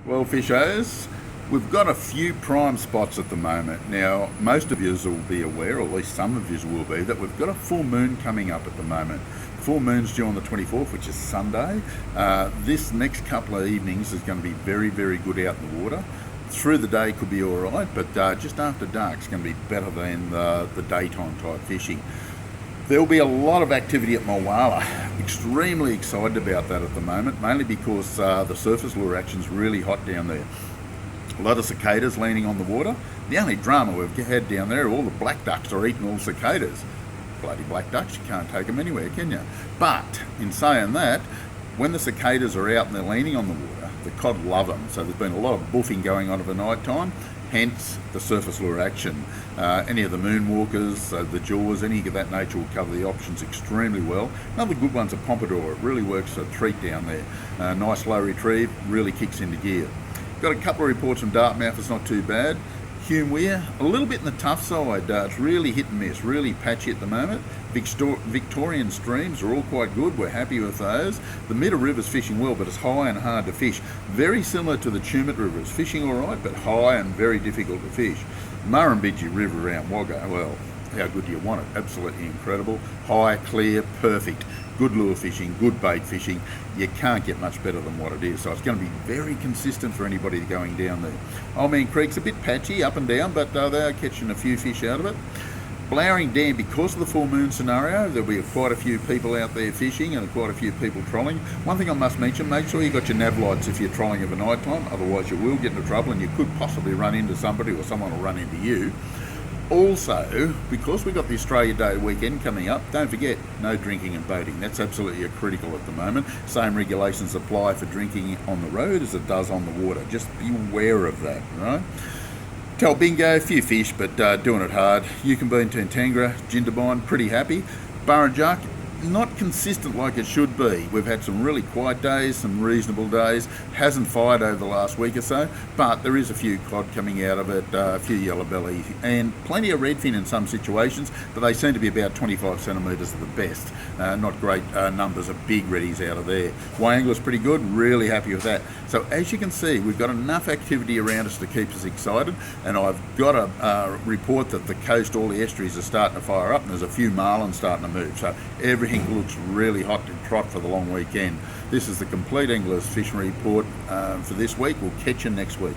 Well, fishers, we've got a few prime spots at the moment. Now, most of you will be aware, or at least some of you will be, that we've got a full moon coming up at the moment. Full moon's due on the 24th, which is Sunday. This next couple of evenings is going to be very, very good out in the water. Through the day could be all right, but just after dark it's going to be better than the daytime type fishing. There'll be a lot of activity at Wagga. Extremely excited about that at the moment, mainly because the surface lure action's really hot down there. A lot of cicadas landing on the water. The only drama we've had down there, all the black ducks are eating all cicadas. Bloody black ducks, you can't take them anywhere, can you? But in saying that, when the cicadas are out and they're landing on the water, the cod love them. So there's been a lot of buffing going on at the night time, hence the surface lure action. Any of the moonwalkers, the jaws, any of that nature will cover the options extremely well. Another good one's a pompadour. It really works a treat down there. Nice low retrieve, really kicks into gear. Got a couple of reports from Dartmouth, it's not too bad. Hume Weir, a little bit in the tough side. It's really hit and miss, really patchy at the moment. Victorian streams are all quite good, we're happy with those. The Middle River's fishing well, but it's high and hard to fish. Very similar to the Tumut River, it's fishing all right, but high and very difficult to fish. Murrumbidgee River around Wagga, well, how good do you want it? Absolutely incredible. High, clear, perfect. Good lure fishing, good bait fishing. You can't get much better than what it is. So it's going to be very consistent for anybody going down there. Old Man Creek's a bit patchy, up and down, but they are catching a few fish out of it. Blowering Dam, because of the full moon scenario, there'll be quite a few people out there fishing and quite a few people trolling. One thing I must mention, make sure you got your nav lights if you're trolling of a night time, otherwise you will get into trouble and you could possibly run into somebody or someone will run into you. Also, because we've got the Australia Day weekend coming up, don't forget, no drinking and boating. That's absolutely critical at the moment. Same regulations apply for drinking on the road as it does on the water. Just be aware of that, right? Tell Bingo, few fish, but doing it hard. Yukonbeen, Tantangra, Jindabyne, pretty happy. Burrinjuck, not consistent like it should be. We've had some really quiet days, some reasonable days. Hasn't fired over the last week or so, but there is a few cod coming out of it, a few yellow belly, and plenty of redfin in some situations, but they seem to be about 25 centimetres at the best. Not great numbers of big reddies out of there. Wangler's pretty good, really happy with that. So as you can see, we've got enough activity around us to keep us excited, and I've got a report that the coast, all the estuaries are starting to fire up, and there's a few marlins starting to move. So everything looks really hot and trot for the long weekend. This is the Compleat Anglers Fishing Report for this week. We'll catch you next week.